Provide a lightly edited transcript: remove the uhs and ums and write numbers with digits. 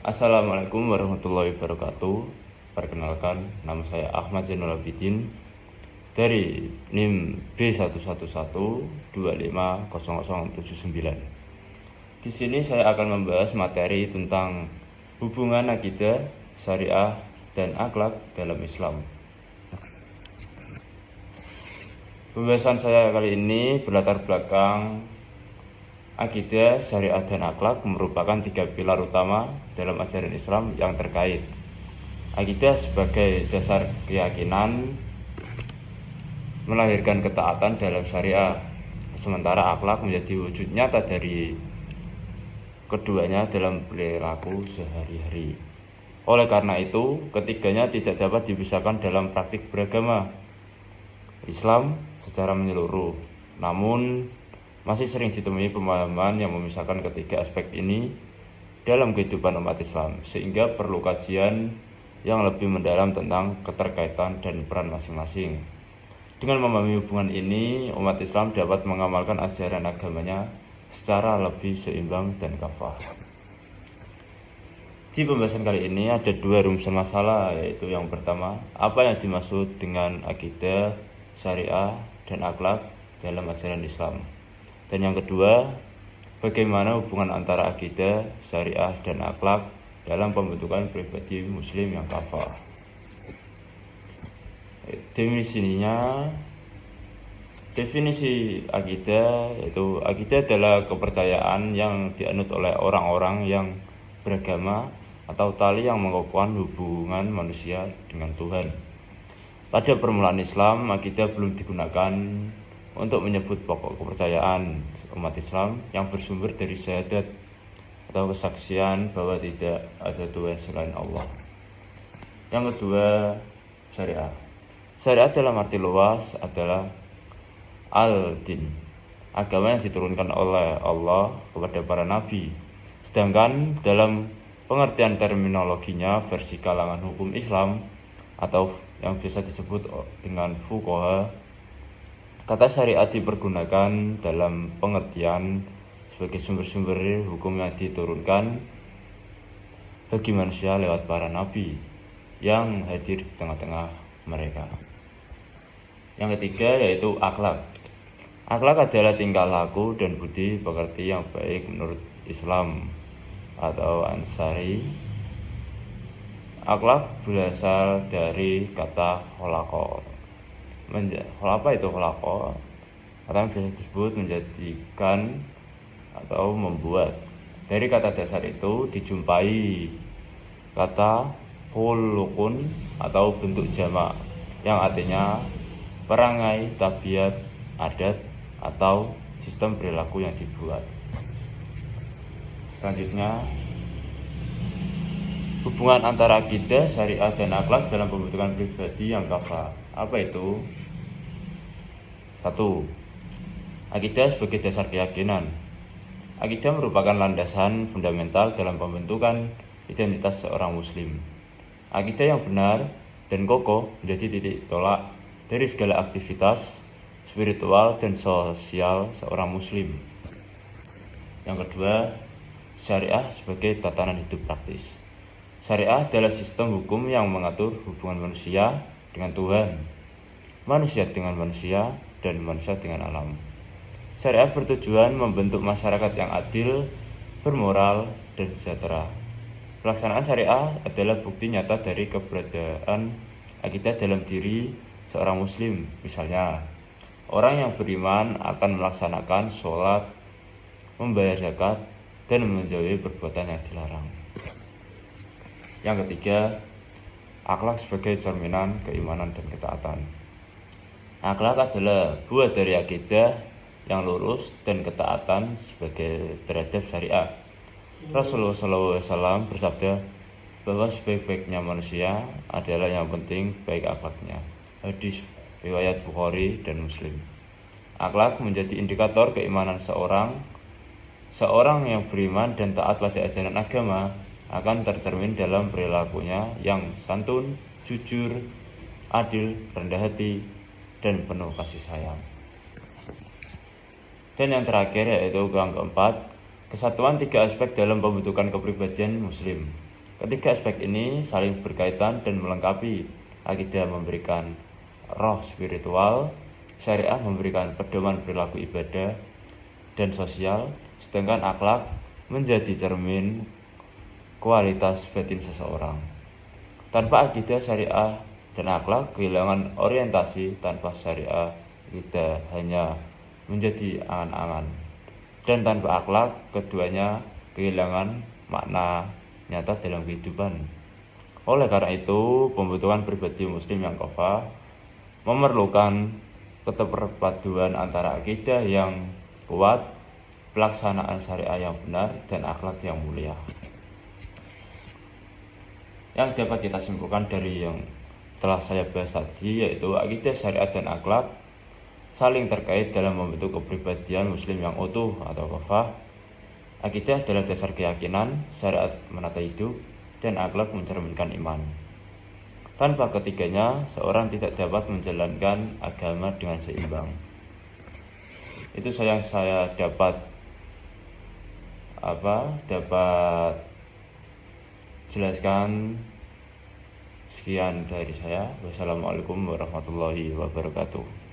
Assalamualaikum warahmatullahi wabarakatuh. Perkenalkan, nama saya Ahmad Zainul Abidin dari NIM B11250079. Di sini saya akan membahas materi tentang hubungan akidah, syariah, dan akhlak dalam Islam. Pembahasan saya kali ini berlatar belakang akidah, syariah, dan akhlak merupakan 3 pilar utama dalam ajaran Islam yang terkait. Akidah sebagai dasar keyakinan melahirkan ketaatan dalam syariah, sementara akhlak menjadi wujud nyata dari keduanya dalam perilaku sehari-hari. Oleh karena itu, ketiganya tidak dapat dipisahkan dalam praktik beragama Islam secara menyeluruh. Namun, masih sering ditemui pemahaman yang memisahkan ketiga aspek ini dalam kehidupan umat Islam, sehingga perlu kajian yang lebih mendalam tentang keterkaitan dan peran masing-masing. Dengan memahami hubungan ini, umat Islam dapat mengamalkan ajaran agamanya secara lebih seimbang dan kafah. Di pembahasan kali ini ada 2 rumusan masalah, yaitu yang pertama, apa yang dimaksud dengan akidah, syariah, dan akhlak dalam ajaran Islam. Dan yang kedua, bagaimana hubungan antara akidah, syariah, dan akhlak dalam pembentukan pribadi muslim yang kafah. Definisi akidah yaitu akidah adalah kepercayaan yang dianut oleh orang-orang yang beragama atau tali yang mengukuhkan hubungan manusia dengan Tuhan. Pada permulaan Islam, akidah belum digunakan untuk menyebut pokok kepercayaan umat Islam yang bersumber dari syahadat atau kesaksian bahwa tidak ada Tuhan selain Allah. Yang kedua, syariah. Syariah dalam arti luas adalah al-din, agama yang diturunkan oleh Allah kepada para nabi. Sedangkan dalam pengertian terminologinya versi kalangan hukum Islam atau yang biasa disebut dengan fuqaha, kata syariat dipergunakan dalam pengertian sebagai sumber-sumber hukum yang diturunkan bagi manusia lewat para nabi yang hadir di tengah-tengah mereka. Yang ketiga yaitu akhlak. Akhlak adalah tingkah laku dan budi pekerti yang baik menurut Islam atau Ansari. Akhlak berasal dari kata kholaqa. Apa itu kholaqa? Kata yang biasa disebut menjadikan atau membuat. Dari kata dasar itu dijumpai kata khuluqun atau bentuk jamak yang artinya perangai, tabiat, adat, atau sistem perilaku yang dibuat. Selanjutnya, hubungan antara akidah, syariah, dan akhlak dalam pembentukan pribadi yang kafah. Apa itu? 1. Akidah sebagai dasar keyakinan. Akidah merupakan landasan fundamental dalam pembentukan identitas seorang muslim. Akidah yang benar dan kokoh menjadi titik tolak dari segala aktivitas spiritual dan sosial seorang muslim. Yang kedua, syariah sebagai tatanan hidup praktis. Syariah adalah sistem hukum yang mengatur hubungan manusia dengan Tuhan, manusia dengan manusia, dan manusia dengan alam. Syariah bertujuan membentuk masyarakat yang adil, bermoral, dan sejahtera. Pelaksanaan syariah adalah bukti nyata dari keberadaan akidah dalam diri seorang muslim. Misalnya, orang yang beriman akan melaksanakan sholat, membayar zakat, dan menjauhi perbuatan yang dilarang. Yang ketiga, akhlak sebagai cerminan keimanan dan ketaatan. Akhlak adalah buah dari akidah yang lurus dan ketaatan sebagai terhadap syariah. Rasulullah SAW bersabda bahwa sebaik-baiknya manusia adalah yang penting baik akhlaknya. Hadis riwayat Bukhari dan Muslim. Akhlak menjadi indikator keimanan seorang. Seorang yang beriman dan taat pada ajaran agama akan tercermin dalam perilakunya yang santun, jujur, adil, rendah hati, dan penuh kasih sayang. Dan yang terakhir yaitu yang keempat, kesatuan 3 aspek dalam pembentukan kepribadian muslim. Ketiga aspek ini saling berkaitan dan melengkapi. Akidah memberikan roh spiritual, syariah memberikan pedoman perilaku ibadah dan sosial, sedangkan akhlak menjadi cermin kualitas batin seseorang. Tanpa akidah, syariah, dan akhlak kehilangan orientasi. Tanpa syariah, kita hanya menjadi angan-angan. Dan tanpa akhlak, keduanya kehilangan makna nyata dalam kehidupan. Oleh karena itu, pembentukan pribadi muslim yang kafah memerlukan keterpaduan antara akidah yang kuat, pelaksanaan syariah yang benar, dan akhlak yang mulia. Yang dapat kita simpulkan dari yang telah saya bahas tadi, yaitu akidah, syariat, dan akhlak saling terkait dalam membentuk kepribadian muslim yang utuh atau kafah. Akidah adalah dasar keyakinan, syariat menata hidup, dan akhlak mencerminkan iman. Tanpa ketiganya, seorang tidak dapat menjalankan agama dengan seimbang. Itu yang saya dapat jelaskan. Sekian dari saya. Wassalamualaikum warahmatullahi wabarakatuh.